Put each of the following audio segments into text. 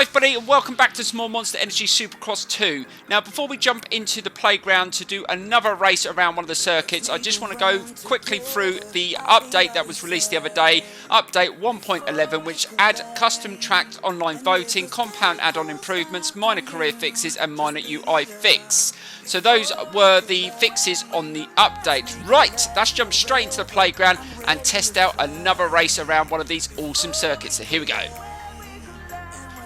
Hi everybody and welcome back to Small Monster Energy Supercross 2. Now before we jump into the playground to do another race around one of the circuits, I just want to go quickly through the update that was released the other day, update 1.11, which add custom tracked online voting, compound add-on improvements, minor career fixes and minor UI fix. So those were the fixes on the update. Right, let's jump straight into the playground and test out another race around one of these awesome circuits. So here we go.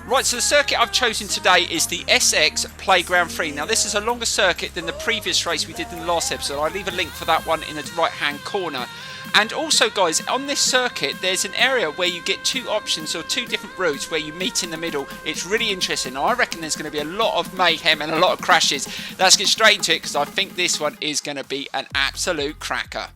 Right, so the circuit I've chosen today is the SX Playground 3. Now this is a longer circuit than the previous race we did in the last episode. I'll leave a link for that one in the right hand corner. And also guys, on this circuit there's an area where you get two options or two different routes where you meet in the middle. It's really interesting. Now, I reckon there's going to be a lot of mayhem and a lot of crashes. Let's get straight into it because I think this one is going to be an absolute cracker.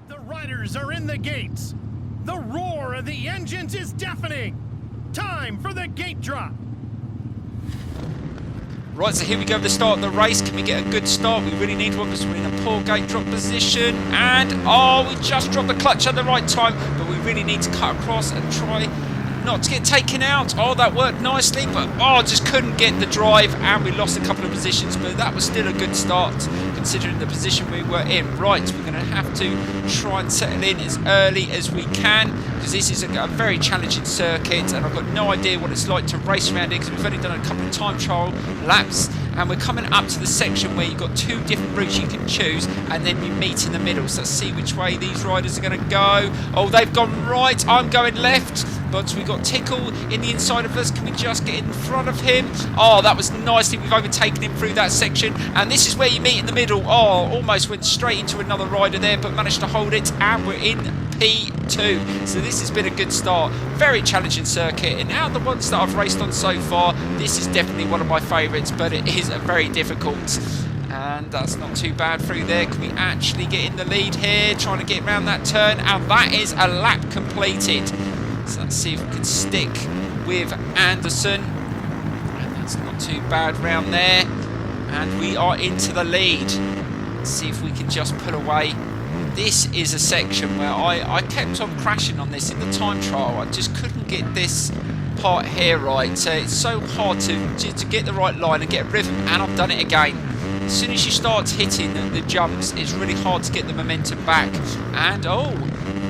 The riders are in the gates. The roar of the engines is deafening. Time for the gate drop. Right, so here we go at the start of the race. Can we get a good start? We really need one because we're in a poor gate drop position. And, oh, we just dropped the clutch at the right time. But we really need to cut across and try not to get taken out. Oh, that worked nicely, but oh, just couldn't get the drive and we lost a couple of positions, but that was still a good start considering the position we were in. Right, we're going to have to try and settle in as early as we can because this is a very challenging circuit and I've got no idea what it's like to race around it because we've only done a couple of time trial laps and we're coming up to the section where you've got two different routes you can choose and then you meet in the middle. So let's see which way these riders are going to go. Oh, they've gone right, I'm going left. But we got Tickle in the inside of us. Can we just get in front of him? Oh, that was nicely. We've overtaken him through that section. And this is where you meet in the middle. Oh, almost went straight into another rider there, but managed to hold it. And we're in P2. So this has been a good start. Very challenging circuit. And out of the ones that I've raced on so far, this is definitely one of my favourites. But it is very difficult. And that's not too bad through there. Can we actually get in the lead here? Trying to get around that turn. And that is a lap completed. So let's see if we can stick with Anderson. And that's not too bad round there. And we are into the lead. Let's see if we can just pull away. This is a section where I kept on crashing on this in the time trial. I just couldn't get this part here right. So it's so hard to get the right line and get rhythm. And I've done it again. As soon as you start hitting the jumps, it's really hard to get the momentum back. And oh,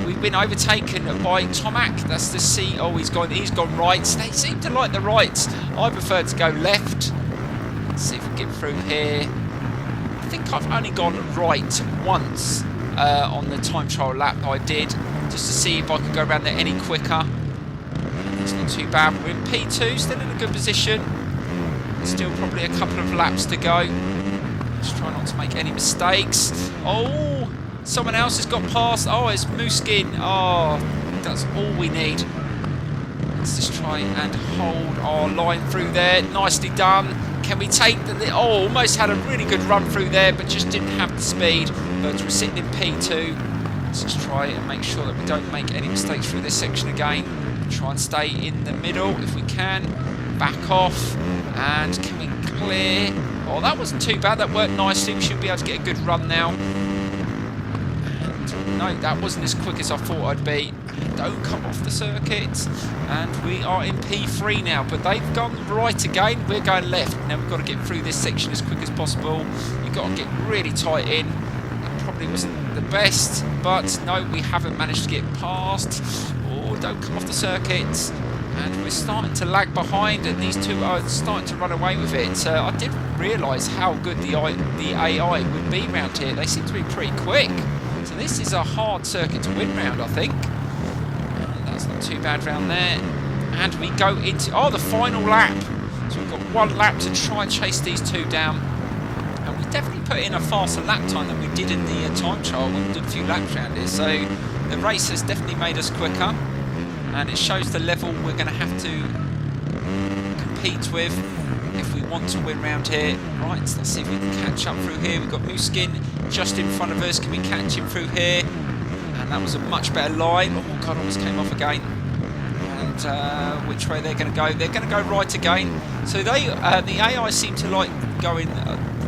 we've been overtaken by Tomac. That's the C. Oh, he's gone right. They seem to like the rights. I prefer to go left. Let's see if we get through here. I think I've only gone right once on the time trial lap I did, just to see if I could go around there any quicker. It's not too bad. We're in P2, still in a good position. Still probably a couple of laps to go. Just try not to make any mistakes. Oh, someone else has got past. Oh, it's Mooskin. Oh, that's all we need. Let's just try and hold our line through there. Nicely done. Can we take the... Oh, almost had a really good run through there, but just didn't have the speed. But we're sitting in P2. Let's just try and make sure that we don't make any mistakes through this section again. Try and stay in the middle if we can. Back off. And can we clear... Oh, that wasn't too bad. That worked nicely. We should be able to get a good run now. And no, that wasn't as quick as I thought I'd be. Don't come off the circuit. And we are in P3 now. But they've gone right again. We're going left. Now we've got to get through this section as quick as possible. You've got to get really tight in. That probably wasn't the best. But no, we haven't managed to get past. Oh, don't come off the circuit. And we're starting to lag behind, and these two are starting to run away with it. I didn't realise how good the AI would be around here. They seem to be pretty quick. So this is a hard circuit to win round, I think. And that's not too bad round there. And we go into, oh, the final lap. So we've got one lap to try and chase these two down. And we definitely put in a faster lap time than we did in the time trial when we did a few laps around here. So the race has definitely made us quicker. And it shows the level we're going to have to compete with if we want to win round here. Right, let's see if we can catch up through here. We've got Mooskin just in front of us. Can we catch him through here? And that was a much better line. Oh god, almost came off again. and which way they're going to go. They're going to go right again. So they, the AI seem to like going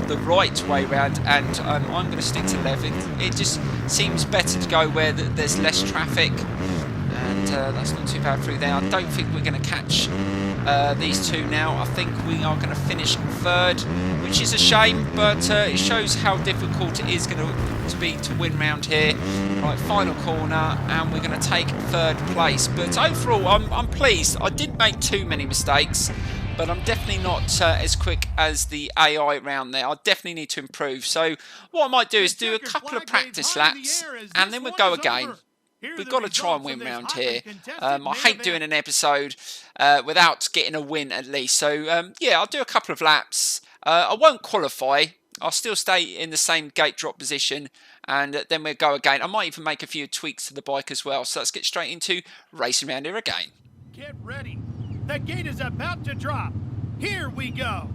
the right way round, and I'm going to stick to left. It just seems better to go where there's less traffic, and that's not too bad through there. I don't think we're going to catch these two now. I think we are going to finish third, which is a shame, but it shows how difficult it is going to be to win round here. Right, final corner, and we're going to take third place. But overall, I'm pleased. I didn't make too many mistakes, but I'm definitely not as quick as the AI round there. I definitely need to improve. So what I might do is do a couple of practice laps, and then we'll go again. We've got to try and win round here. I hate doing an episode without getting a win at least. So yeah, I'll do a couple of laps. I won't qualify. I'll still stay in the same gate drop position, and then we'll go again. I might even make a few tweaks to the bike as well. So let's get straight into racing around here again. Get ready. The gate is about to drop. Here we go.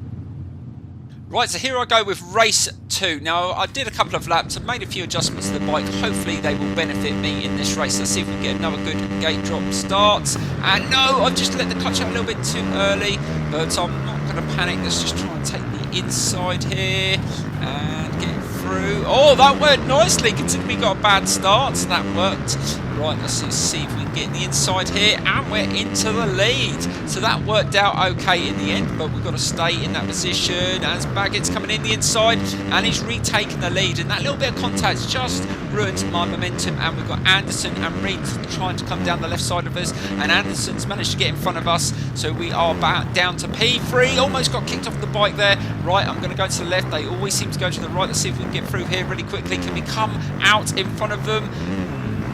Right, so here I go with race 2. Now, I did a couple of laps. I've made a few adjustments to the bike. Hopefully, they will benefit me in this race. Let's see if we can get another good gate drop start. And no, I've just let the clutch out a little bit too early, but I'm not going to panic. Let's just try and take the inside here and get through. Oh, that worked nicely, considering we got a bad start. So that worked. Right, let's see if we can get the inside here, and we're into the lead. So that worked out okay in the end, but we've got to stay in that position as Baggett's coming in the inside, and he's retaking the lead. And that little bit of contact just ruined my momentum, and we've got Anderson and Reed trying to come down the left side of us, and Anderson's managed to get in front of us. So we are back down to P3. Almost got kicked off the bike there. Right, I'm going to go to the left. They always seem to go to the right. Let's see if we can get through here really quickly. Can we come out in front of them?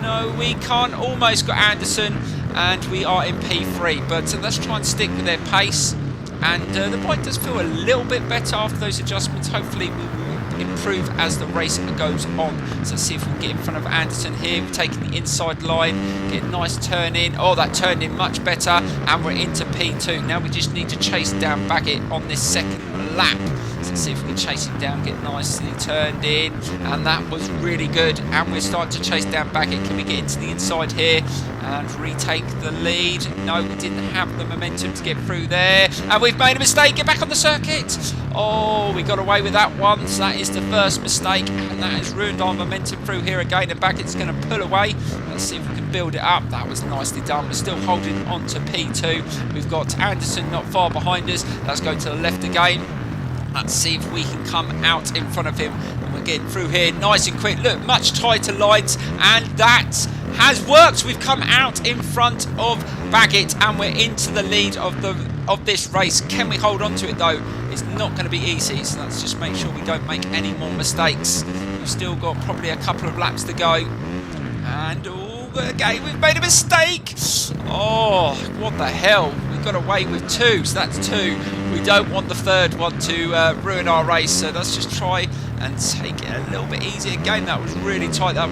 No, we can't. Almost got Anderson, and we are in P3. But let's try and stick with their pace. And the bike does feel a little bit better after those adjustments. Hopefully, we will improve as the race goes on. So let's see if we can get in front of Anderson here. We're taking the inside line, get a nice turn in. Oh, that turned in much better, and we're into P2. Now we just need to chase down Baggett on this second lap. So let's see if we can chase him down, get nicely turned in, and that was really good. And we're starting to chase down Baggett. Can we get into the inside here and retake the lead? No, we didn't have the momentum to get through there, and we've made a mistake. Get back on the circuit. Oh, we got away with that one. So that is the first mistake, and that has ruined our momentum through here again. And Baggett's going to pull away. Let's see if we can build it up. That was nicely done. We're still holding on to P2. We've got Anderson not far behind us. Let's go to the left again. Let's see if we can come out in front of him. And we're getting through here nice and quick. Look, much tighter lines, and that has worked. We've come out in front of Baggett, and we're into the lead of this race. Can we hold on to it though? It's not going to be easy, so let's just make sure we don't make any more mistakes. We've still got probably a couple of laps to go. And again, we've made a mistake. Oh, what the hell? We've got away with 2, so that's 2. We don't want the third one to ruin our race, so let's just try and take it a little bit easier. Again, that was really tight. That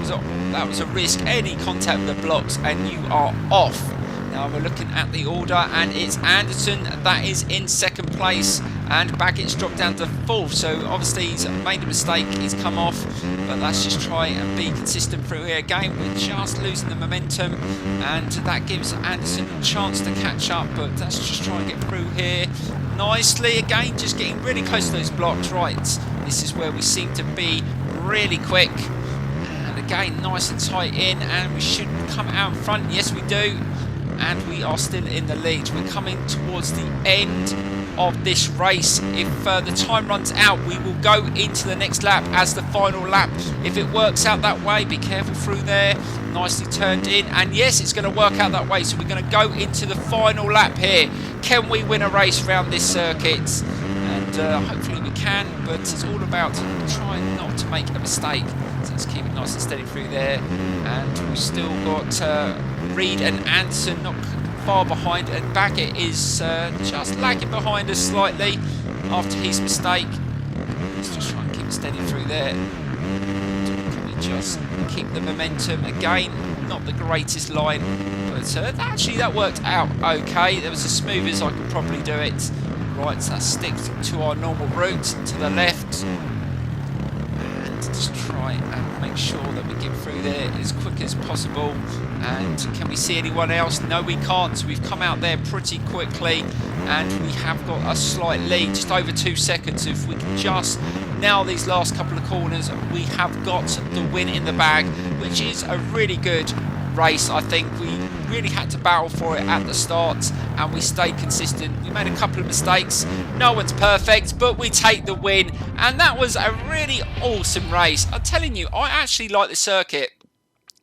was a risk. Any contact with the blocks, and you are off. Now we're looking at the order, and it's Anderson that is in second place, and Baggett's dropped down to 4th. So obviously he's made a mistake, he's come off, but let's just try and be consistent through here. Again, we're just losing the momentum, and that gives Anderson a chance to catch up, but let's just try and get through here nicely. Again, just getting really close to those blocks. Right, this is where we seem to be really quick, and again, nice and tight in, and we should come out in front. Yes, we do. And we are still in the lead. We're coming towards the end of this race. If the time runs out, we will go into the next lap as the final lap. If it works out that way, be careful through there. Nicely turned in, and yes, it's going to work out that way. So we're going to go into the final lap here. Can we win a race around this circuit? And hopefully we can, but it's all about trying not to make a mistake. So let's keep it nice and steady through there. And we've still got Reed and Anderson not far behind, and Baggett is just lagging behind us slightly after his mistake. Let's just try and keep it steady through there. Can we just keep the momentum? Again, not the greatest line, but actually that worked out okay. There was as smooth as I could probably do it. Right, so let's stick to our normal route to the left. and just try and make sure that we get through there as quick as possible. And can we see anyone else? No, we can't. So we've come out there pretty quickly, and we have got a slight lead, just over 2 seconds. If we can just nail these last couple of corners, we have got the win in the bag, which is a really good race. I think we really had to battle for it at the start, and we stayed consistent. We made a couple of mistakes. No one's perfect, but we take the win, and that was a really awesome race. I'm telling you, I actually like the circuit.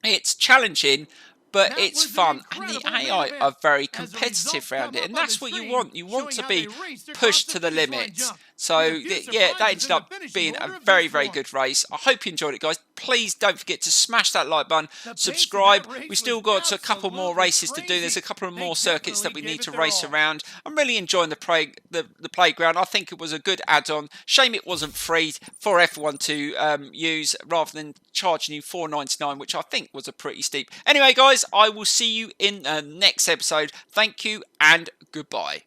It's challenging, but it's fun, and the AI are very competitive around it, and that's what you want. You want to be pushed to the limits. So yeah, that ended up being a very, very good race. I hope you enjoyed it, guys. Please don't forget to smash that like button, subscribe. We still got a couple more races to do. There's a couple of more circuits that we need to race around. I'm really enjoying the playground. I think it was a good add-on. Shame it wasn't free for everyone to use, rather than charging you $4.99, which I think was a pretty steep. Anyway, guys, I will see you in the next episode. Thank you and goodbye.